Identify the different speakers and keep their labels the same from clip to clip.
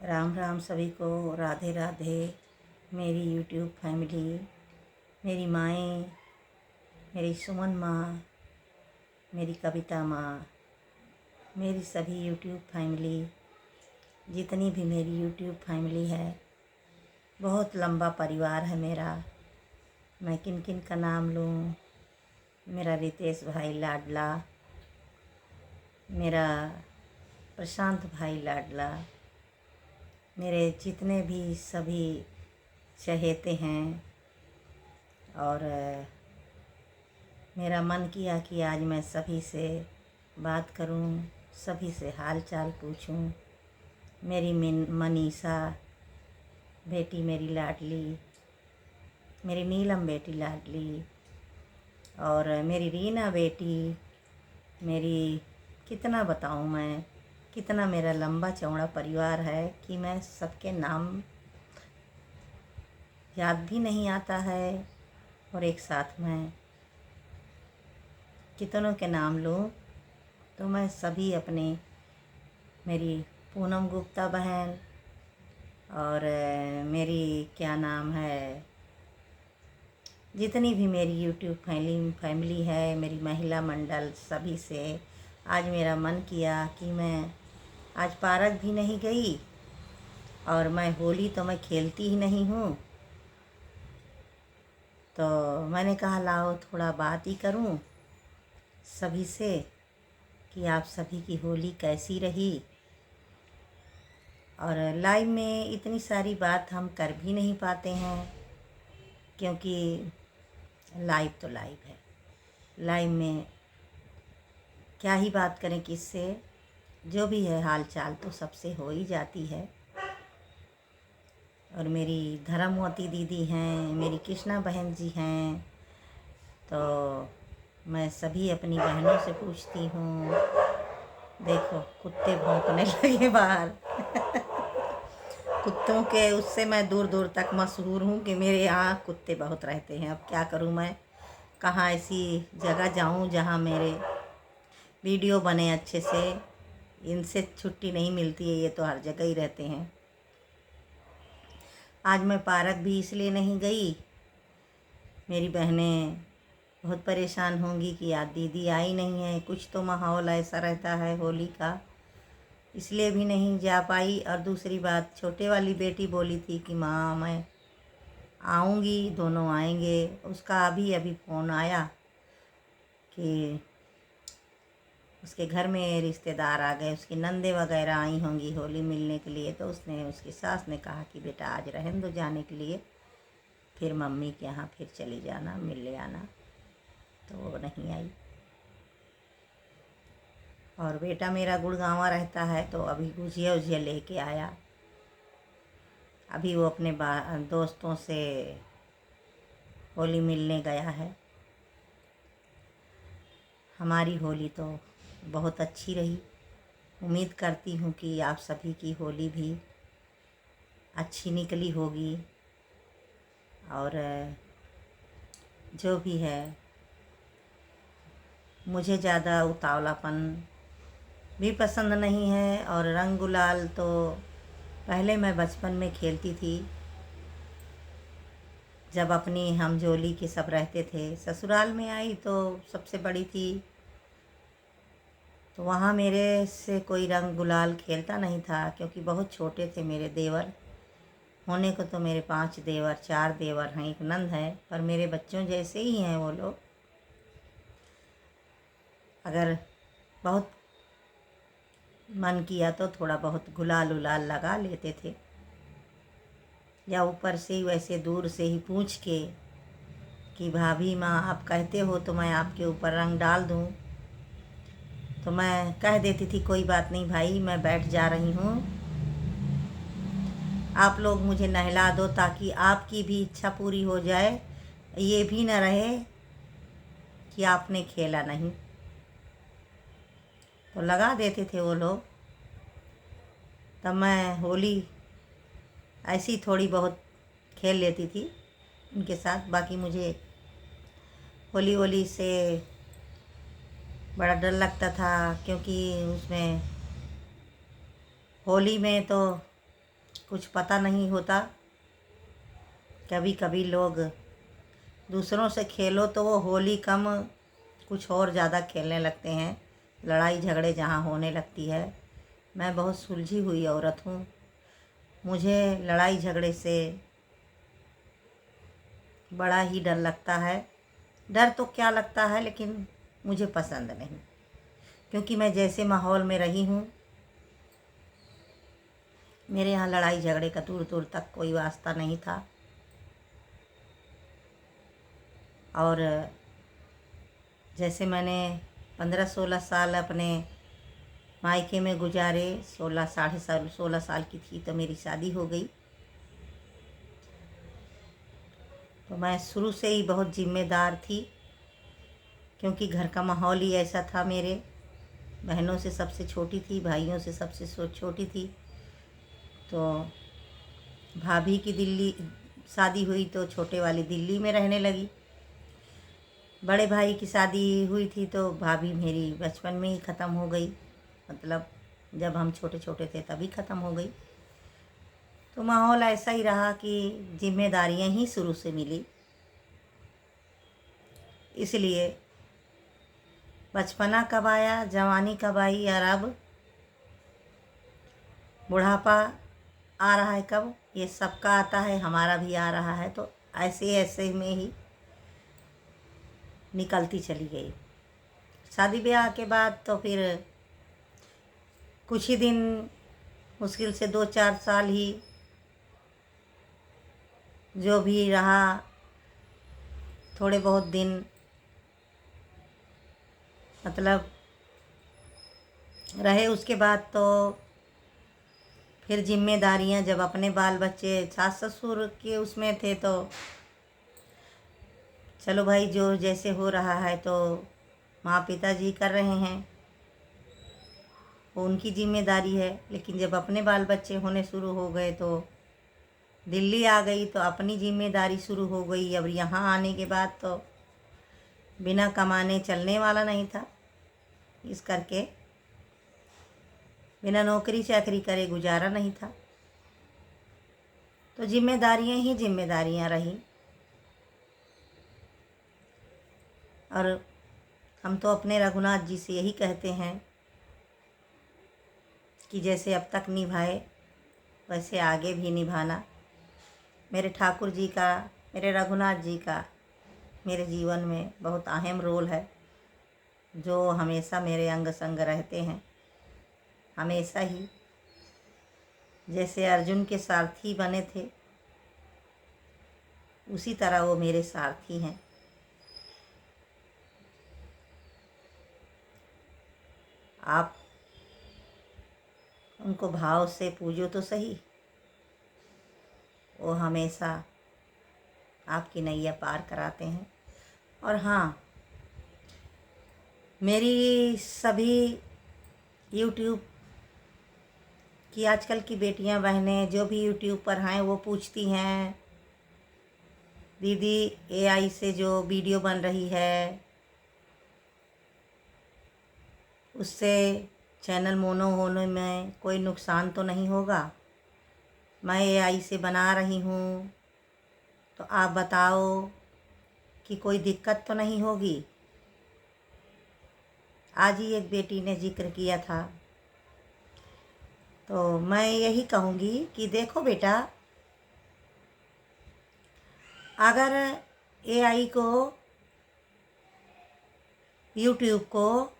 Speaker 1: राम राम सभी को। राधे राधे। मेरी यूट्यूब फैमिली, मेरी माएँ, मेरी सुमन माँ, मेरी कविता माँ, मेरी सभी यूट्यूब फैमिली, जितनी भी मेरी यूट्यूब फैमिली है, बहुत लंबा परिवार है मेरा। मैं किन किन का नाम लूँ? मेरा रितेश भाई लाडला, मेरा प्रशांत भाई लाडला, मेरे जितने भी सभी चहेते हैं, और मेरा मन किया कि आज मैं सभी से बात करूं, सभी से हाल चाल पूछूं। मेरी मनीषा बेटी मेरी लाडली, मेरी नीलम बेटी लाडली, और मेरी रीना बेटी मेरी, कितना बताऊं मैं, कितना मेरा लंबा चौड़ा परिवार है कि मैं सबके नाम याद भी नहीं आता है। और एक साथ में कितनों के नाम लूँ तो मैं सभी अपने, मेरी पूनम गुप्ता बहन, और मेरी क्या नाम है, जितनी भी मेरी यूट्यूब फैमिली है, मेरी महिला मंडल, सभी से आज मेरा मन किया कि मैं आज पार्क भी नहीं गई, और मैं होली तो मैं खेलती ही नहीं हूँ, तो मैंने कहा लाओ थोड़ा बात ही करूँ सभी से कि आप सभी की होली कैसी रही। और लाइव में इतनी सारी बात हम कर भी नहीं पाते हैं, क्योंकि लाइव तो लाइव है। लाइव में क्या ही बात करें किससे, जो भी है हाल चाल तो सबसे हो ही जाती है। और मेरी धर्मवती दीदी हैं, मेरी कृष्णा बहन जी हैं, तो मैं सभी अपनी बहनों से पूछती हूँ। देखो कुत्ते भौंकने लगे बाहर। कुत्तों के उससे मैं दूर दूर तक मशहूर हूँ कि मेरे यहाँ कुत्ते बहुत रहते हैं। अब क्या करूँ मैं, कहाँ ऐसी जगह जाऊँ जहाँ मेरे वीडियो बने अच्छे से। इनसे छुट्टी नहीं मिलती है, ये तो हर जगह ही रहते हैं। आज मैं पार्क भी इसलिए नहीं गई, मेरी बहनें बहुत परेशान होंगी कि यार दीदी आई नहीं है, कुछ तो माहौल ऐसा रहता है होली का, इसलिए भी नहीं जा पाई। और दूसरी बात, छोटे वाली बेटी बोली थी कि माँ मैं आऊँगी, दोनों आएंगे। उसका अभी अभी फ़ोन आया कि उसके घर में रिश्तेदार आ गए, उसकी नंदे वगैरह आई होंगी होली मिलने के लिए, तो उसने, उसकी सास ने कहा कि बेटा आज रहने दो जाने के लिए, फिर मम्मी के यहाँ फिर चली जाना, मिल ले आना। तो वो नहीं आई। और बेटा मेरा गुड़गांवा रहता है, तो अभी गुजिया उजिया लेके आया। अभी वो अपने दोस्तों से होली मिलने गया है। हमारी होली तो बहुत अच्छी रही। उम्मीद करती हूँ कि आप सभी की होली भी अच्छी निकली होगी। और जो भी है, मुझे ज़्यादा उतावलापन भी पसंद नहीं है। और रंग गुलाल तो पहले मैं बचपन में खेलती थी, जब अपनी हम जोली के सब रहते थे। ससुराल में आई तो सबसे बड़ी थी, तो वहाँ मेरे से कोई रंग गुलाल खेलता नहीं था, क्योंकि बहुत छोटे थे मेरे देवर। होने को तो मेरे 5 देवर, 4 देवर हैं, एक नंद है, पर मेरे बच्चों जैसे ही हैं वो लोग। अगर बहुत मन किया तो थोड़ा बहुत गुलाल उलाल लगा लेते थे, या ऊपर से ही वैसे दूर से ही पूछ के कि भाभी माँ आप कहते हो तो मैं आपके ऊपर रंग डाल दूँ, तो मैं कह देती थी कोई बात नहीं भाई, मैं बैठ जा रही हूँ, आप लोग मुझे नहला दो ताकि आपकी भी इच्छा पूरी हो जाए, ये भी न रहे कि आपने खेला नहीं। तो लगा देते थे वो लोग। तब मैं होली ऐसी थोड़ी बहुत खेल लेती थी उनके साथ। बाकी मुझे होली से बड़ा डर लगता था, क्योंकि उसमें होली में तो कुछ पता नहीं होता। कभी कभी लोग दूसरों से खेलो तो वो होली कम कुछ और ज़्यादा खेलने लगते हैं, लड़ाई झगड़े जहाँ होने लगती है। मैं बहुत सुलझी हुई औरत हूँ, मुझे लड़ाई झगड़े से बड़ा ही डर लगता है। डर तो क्या लगता है, लेकिन मुझे पसंद नहीं, क्योंकि मैं जैसे माहौल में रही हूँ, मेरे यहाँ लड़ाई झगड़े का दूर दूर तक कोई वास्ता नहीं था। और जैसे मैंने 15-16 साल अपने मायके में गुजारे, 16 साल की थी तो मेरी शादी हो गई। तो मैं शुरू से ही बहुत जिम्मेदार थी, क्योंकि घर का माहौल ही ऐसा था। मेरे बहनों से सबसे छोटी थी, भाइयों से सबसे छोटी थी। तो भाभी की दिल्ली शादी हुई तो छोटे वाली दिल्ली में रहने लगी। बड़े भाई की शादी हुई थी तो भाभी मेरी बचपन में ही ख़त्म हो गई, मतलब जब हम छोटे छोटे थे तभी ख़त्म हो गई। तो माहौल ऐसा ही रहा कि जिम्मेदारियां ही शुरू से मिली। इसलिए बचपना कब आया, जवानी कब आई, और अब बुढ़ापा आ रहा है कब, ये सबका आता है, हमारा भी आ रहा है। तो ऐसे ऐसे में ही निकलती चली गई। शादी ब्याह के बाद तो फिर कुछ ही दिन, मुश्किल से 2-4 साल ही जो भी रहा, थोड़े बहुत दिन, मतलब रहे। उसके बाद तो फिर जिम्मेदारियां, जब अपने बाल बच्चे सास ससुर के उसमें थे तो चलो भाई जो जैसे हो रहा है तो माँ पिताजी कर रहे हैं, वो उनकी जिम्मेदारी है। लेकिन जब अपने बाल बच्चे होने शुरू हो गए तो दिल्ली आ गई तो अपनी जिम्मेदारी शुरू हो गई। अब यहाँ आने के बाद तो बिना कमाने चलने वाला नहीं था, इस करके बिना नौकरी चाकरी करे गुजारा नहीं था। तो जिम्मेदारियां ही जिम्मेदारियां रही। और हम तो अपने रघुनाथ जी से यही कहते हैं कि जैसे अब तक निभाए वैसे आगे भी निभाना। मेरे ठाकुर जी का, मेरे रघुनाथ जी का मेरे जीवन में बहुत अहम रोल है, जो हमेशा मेरे अंग संग रहते हैं। हमेशा ही, जैसे अर्जुन के सारथी बने थे उसी तरह वो मेरे सारथी हैं। आप उनको भाव से पूजो तो सही, वो हमेशा आपकी नैया पार कराते हैं। और हाँ, मेरी सभी यूट्यूब की आजकल की बेटियां बहनें जो भी यूट्यूब पर हैं वो पूछती हैं, दीदी एआई से जो वीडियो बन रही है उससे चैनल मोनो होने में कोई नुकसान तो नहीं होगा? मैं एआई से बना रही हूँ तो आप बताओ कि कोई दिक्कत तो नहीं होगी? आज ही एक बेटी ने जिक्र किया था। तो मैं यही कहूँगी कि देखो बेटा, अगर एआई को, यूट्यूब को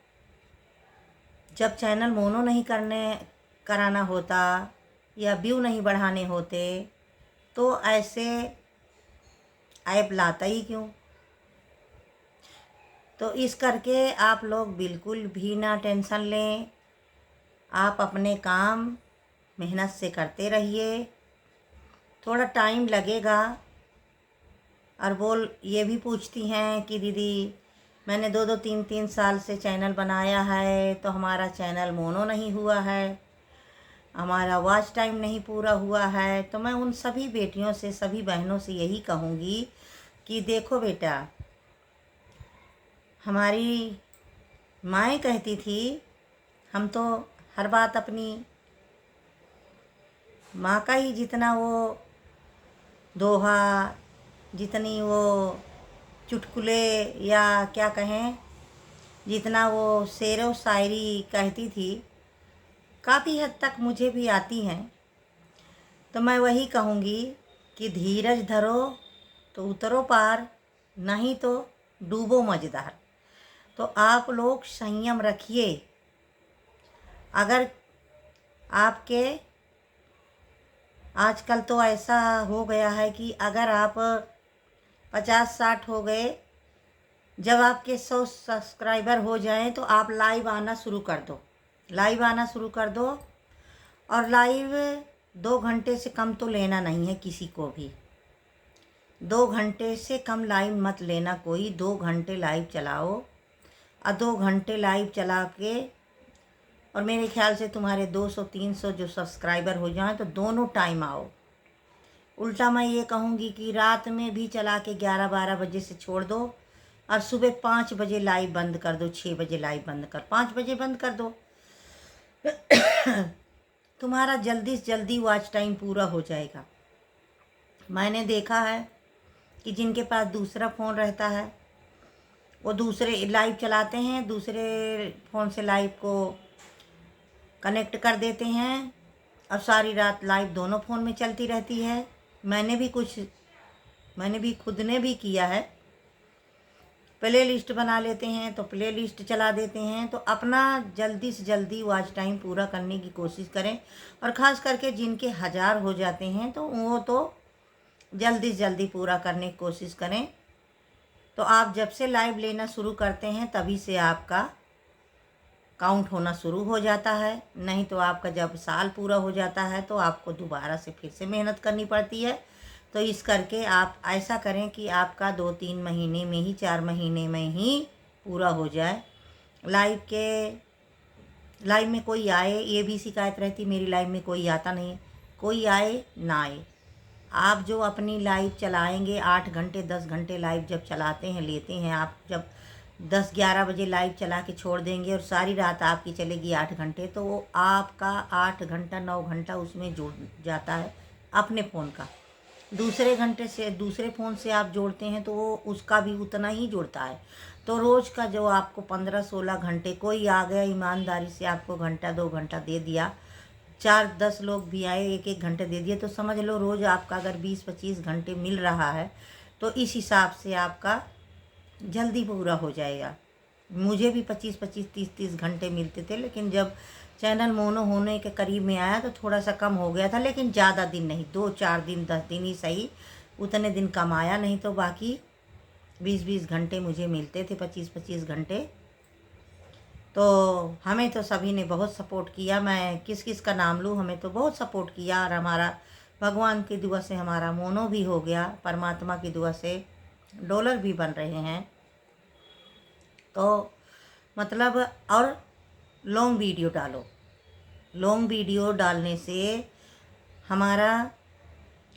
Speaker 1: जब चैनल मोनो नहीं कराना होता या व्यू नहीं बढ़ाने होते तो ऐसे ऐप लाता ही क्यों? तो इस करके आप लोग बिल्कुल भी ना टेंशन लें। आप अपने काम मेहनत से करते रहिए, थोड़ा टाइम लगेगा। और वो ये भी पूछती हैं कि दीदी मैंने 2-2 3-3 साल से चैनल बनाया है तो हमारा चैनल मोनो नहीं हुआ है, हमारा वॉच टाइम नहीं पूरा हुआ है। तो मैं उन सभी बेटियों से, सभी बहनों से यही कहूँगी कि देखो बेटा, हमारी माएँ कहती थी, हम तो हर बात अपनी माँ का ही जितना वो दोहा, जितनी वो चुटकुले या क्या कहें, जितना वो शेर व शायरी कहती थी, काफ़ी हद तक मुझे भी आती हैं। तो मैं वही कहूँगी कि धीरज धरो तो उतरो पार, नहीं तो डूबो मझधार। तो आप लोग संयम रखिए। अगर आपके आजकल तो ऐसा हो गया है कि अगर आप 50-60 हो गए, जब आपके 100 सब्सक्राइबर हो जाएं तो आप लाइव आना शुरू कर दो। लाइव आना शुरू कर दो। और लाइव 2 घंटे से कम तो लेना नहीं है किसी को भी। 2 घंटे से कम लाइव मत लेना कोई। 2 घंटे लाइव चलाओ और 2 घंटे लाइव चला के, और मेरे ख्याल से तुम्हारे 200-300 जो सब्सक्राइबर हो जाएं तो दोनों टाइम आओ। उल्टा मैं ये कहूँगी कि रात में भी चला के 11-12 बजे से छोड़ दो और सुबह 5 बजे लाइव बंद कर दो। 6 बजे लाइव बंद कर, 5 बजे बंद कर दो। तुम्हारा जल्दी से जल्दी वॉच टाइम पूरा हो जाएगा। मैंने देखा है कि जिनके पास दूसरा फ़ोन रहता है वो दूसरे लाइव चलाते हैं, दूसरे फ़ोन से लाइव को कनेक्ट कर देते हैं और सारी रात लाइव दोनों फ़ोन में चलती रहती है। मैंने भी खुद ने भी किया है। प्ले लिस्ट बना लेते हैं तो प्ले लिस्ट चला देते हैं। तो अपना जल्दी से जल्दी वॉच टाइम पूरा करने की कोशिश करें। और ख़ास करके जिनके 1000 हो जाते हैं तो वो तो जल्दी से जल्दी पूरा करने की कोशिश करें। तो आप जब से लाइव लेना शुरू करते हैं तभी से आपका काउंट होना शुरू हो जाता है। नहीं तो आपका जब साल पूरा हो जाता है तो आपको दोबारा से फिर से मेहनत करनी पड़ती है। तो इस करके आप ऐसा करें कि आपका 2-3 महीने में ही, 4 महीने में ही पूरा हो जाए। लाइव में कोई आए, ये भी शिकायत रहती मेरी लाइव में कोई आता नहीं है। कोई आए ना आए, आप जो अपनी लाइव चलाएंगे 8 घंटे 10 घंटे लाइव जब चलाते हैं, लेते हैं, आप जब 10-11 बजे लाइव चला के छोड़ देंगे और सारी रात आपकी चलेगी 8 घंटे, तो वो आपका 8 घंटा 9 घंटा उसमें जुड़ जाता है अपने फ़ोन का। दूसरे फ़ोन से आप जोड़ते हैं तो वो उसका भी उतना ही जुड़ता है। तो रोज़ का जो आपको 15-16 घंटे, कोई आ गया ईमानदारी से आपको घंटा 2 घंटा दे दिया, 4-10 लोग भी आए 1-1 घंटे दे दिए, तो समझ लो रोज़ आपका अगर 20-25 घंटे मिल रहा है तो इस हिसाब से आपका जल्दी पूरा हो जाएगा। मुझे भी 25-25 30-30 घंटे मिलते थे, लेकिन जब चैनल मोनो होने के करीब में आया तो थोड़ा सा कम हो गया था। लेकिन ज़्यादा दिन नहीं, 2-4 दिन 10 दिन ही सही, उतने दिन कम आया। नहीं तो बाकी 20-20 घंटे मुझे मिलते थे, 25-25 घंटे। तो हमें तो सभी ने बहुत सपोर्ट किया। मैं किस किस का नाम लूँ, हमें तो बहुत सपोर्ट किया। और हमारा भगवान की दुआ से हमारा मोनो भी हो गया, परमात्मा की दुआ से डॉलर भी बन रहे हैं। तो मतलब, और लॉन्ग वीडियो डालो। लॉन्ग वीडियो डालने से हमारा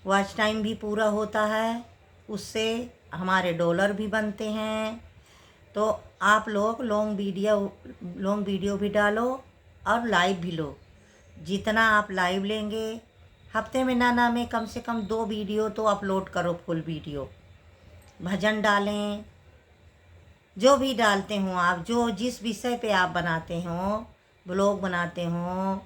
Speaker 1: वॉच टाइम भी पूरा होता है, उससे हमारे डॉलर भी बनते हैं। तो आप लोग लॉन्ग वीडियो भी डालो और लाइव भी लो। जितना आप लाइव लेंगे, हफ्ते में ना में कम से कम 2 वीडियो तो अपलोड करो, फुल वीडियो। भजन डालें, जो भी डालते हो आप, जो जिस विषय पे आप बनाते हो, ब्लॉग बनाते हो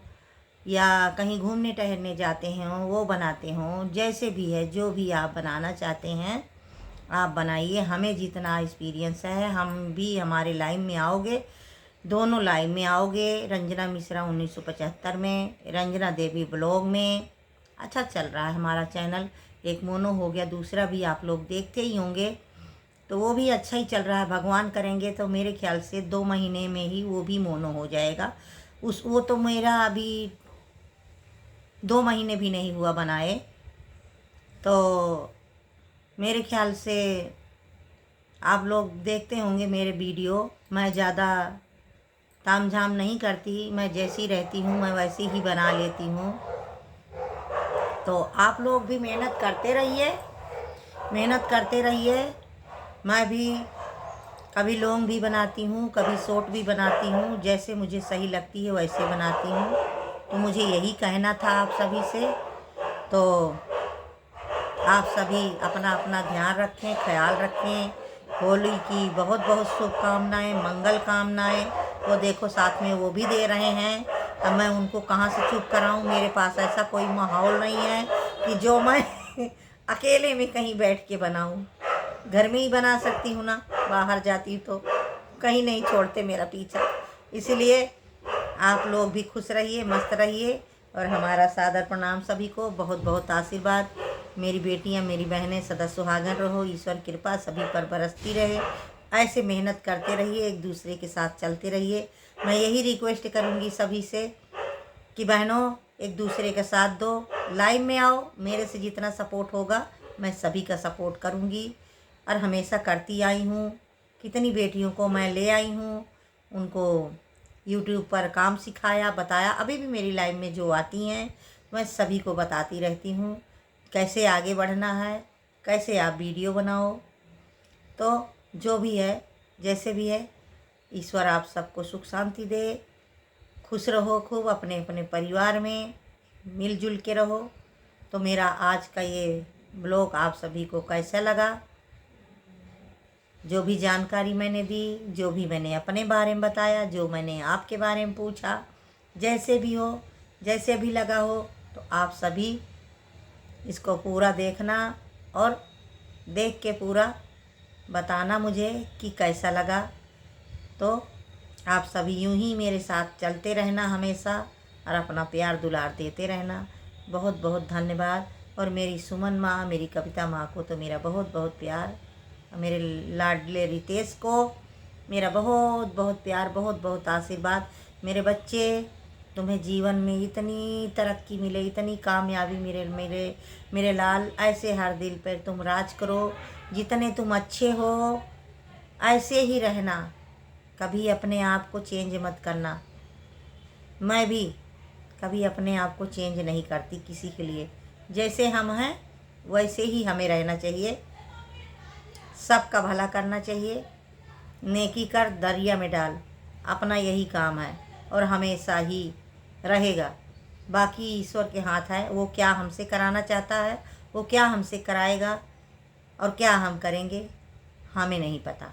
Speaker 1: या कहीं घूमने टहलने जाते हो वो बनाते हो, जैसे भी है, जो भी आप बनाना चाहते हैं आप बनाइए। हमें जितना एक्सपीरियंस है, हम भी हमारे लाइव में आओगे, दोनों लाइव में आओगे। रंजना मिश्रा 1975 में, रंजना देवी ब्लॉग में। अच्छा चल रहा है हमारा चैनल। एक मोनो हो गया, दूसरा भी आप लोग देखते ही होंगे, तो वो भी अच्छा ही चल रहा है। भगवान करेंगे तो मेरे ख्याल से 2 महीने में ही वो भी मोनो हो जाएगा। वो तो मेरा अभी 2 महीने भी नहीं हुआ बनाए। तो मेरे ख्याल से आप लोग देखते होंगे मेरे वीडियो। मैं ज़्यादा तामझाम नहीं करती, मैं जैसी रहती हूँ मैं वैसी ही बना लेती हूँ। तो आप लोग भी मेहनत करते रहिए। मैं भी कभी लॉन्ग भी बनाती हूँ, कभी शॉर्ट भी बनाती हूँ, जैसे मुझे सही लगती है वैसे बनाती हूँ। तो मुझे यही कहना था आप सभी से तो आप सभी अपना अपना ध्यान रखें, ख्याल रखें। होली की बहुत बहुत शुभकामनाएं, मंगल कामनाएं। वो देखो साथ में वो भी दे रहे हैं। अब मैं उनको कहाँ से चुप कराऊं? मेरे पास ऐसा कोई माहौल नहीं है कि जो मैं अकेले में कहीं बैठ के बनाऊं। घर में ही बना सकती हूँ ना, बाहर जाती तो कहीं नहीं छोड़ते मेरा पीछा। इसलिए आप लोग भी खुश रहिए, मस्त रहिए, और हमारा सादर प्रणाम सभी को, बहुत बहुत आशीर्वाद। मेरी बेटियां, मेरी बहनें सदा सुहागन रहो, ईश्वर कृपा सभी पर बरसती रहे। ऐसे मेहनत करते रहिए, एक दूसरे के साथ चलते रहिए। मैं यही रिक्वेस्ट करूंगी सभी से कि बहनों, एक दूसरे का साथ दो, लाइव में आओ। मेरे से जितना सपोर्ट होगा मैं सभी का सपोर्ट करूंगी, और हमेशा करती आई हूँ। कितनी बेटियों को मैं ले आई हूँ, उनको यूट्यूब पर काम सिखाया, बताया। अभी भी मेरी लाइफ में जो आती हैं मैं सभी को बताती रहती हूँ कैसे आगे बढ़ना है, कैसे आप वीडियो बनाओ। तो जो भी है, जैसे भी है, ईश्वर आप सबको सुख शांति दे। खुश रहो खूब, अपने अपने परिवार में मिलजुल के रहो। तो मेरा आज का ये ब्लॉग आप सभी को कैसा लगा? जो भी जानकारी मैंने दी, जो भी मैंने अपने बारे में बताया, जो मैंने आपके बारे में पूछा, जैसे भी हो, जैसे भी लगा हो, तो आप सभी इसको पूरा देखना और देख के पूरा बताना मुझे कि कैसा लगा। तो आप सभी यूं ही मेरे साथ चलते रहना हमेशा, और अपना प्यार दुलार देते रहना। बहुत बहुत धन्यवाद। और मेरी सुमन माँ, मेरी कविता माँ को तो मेरा बहुत बहुत प्यार, मेरे लाडले रितेश को मेरा बहुत बहुत प्यार, बहुत बहुत आशीर्वाद। मेरे बच्चे, तुम्हें जीवन में इतनी तरक्की मिले, इतनी कामयाबी मेरे मेरे मेरे लाल, ऐसे हर दिल पर तुम राज करो। जितने तुम अच्छे हो ऐसे ही रहना, कभी अपने आप को चेंज मत करना। मैं भी कभी अपने आप को चेंज नहीं करती किसी के लिए। जैसे हम हैं वैसे ही हमें रहना चाहिए, सबका भला करना चाहिए। नेकी कर दरिया में डाल, अपना यही काम है और हमेशा ही रहेगा। बाकी ईश्वर के हाथ है, वो क्या हमसे कराना चाहता है, वो क्या हमसे कराएगा और क्या हम करेंगे, हमें नहीं पता।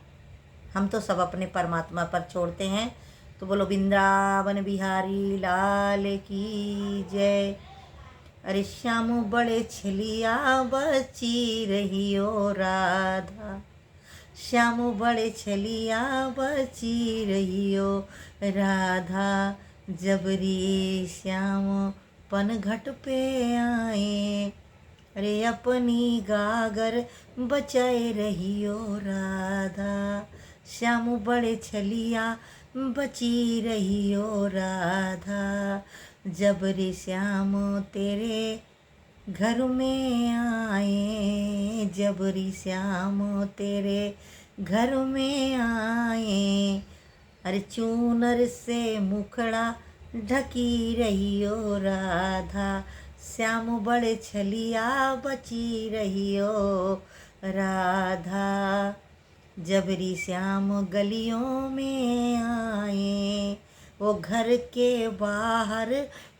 Speaker 1: हम तो सब अपने परमात्मा पर छोड़ते हैं। तो बोलो वृंदावन बिहारी लाल की जय। अरे श्याम बड़े छलिया बची रहियो राधा, श्याम बड़े छलिया बची रहियो राधा। जबरी श्याम पन घट पे आए, अरे अपनी गागर बचाए रहियो राधा। श्याम बड़े छलिया बची रहियो राधा। जबरी श्याम तेरे घर में आए, जबरी श्याम तेरे घर में आए। अरे चूनर से मुखड़ा ढकी रहियो राधा। श्याम बड़े छलिया बची रहियो राधा। जबरी श्याम गलियों में आए, वो घर के बाहर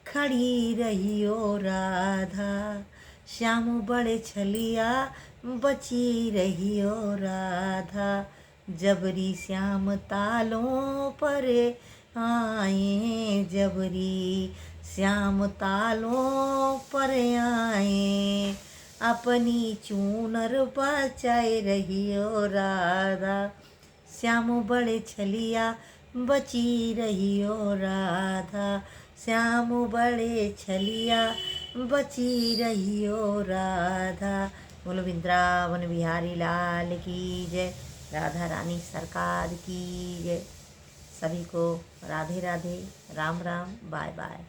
Speaker 1: खड़ी रहियो राधा। श्याम बड़े छलिया बची रहियो राधा। जबरी श्याम तालों पर आए, जबरी श्याम तालों पर आए। अपनी चूनर बचाए रहियो राधा। श्याम बड़े छलिया बची रहियो राधा। श्याम बड़े छलिया बची रहियो राधा। बोलो वृंदावन बिहारी लाल की जय, राधा रानी सरकार की जय। सभी को राधे राधे, राम राम, बाय बाय।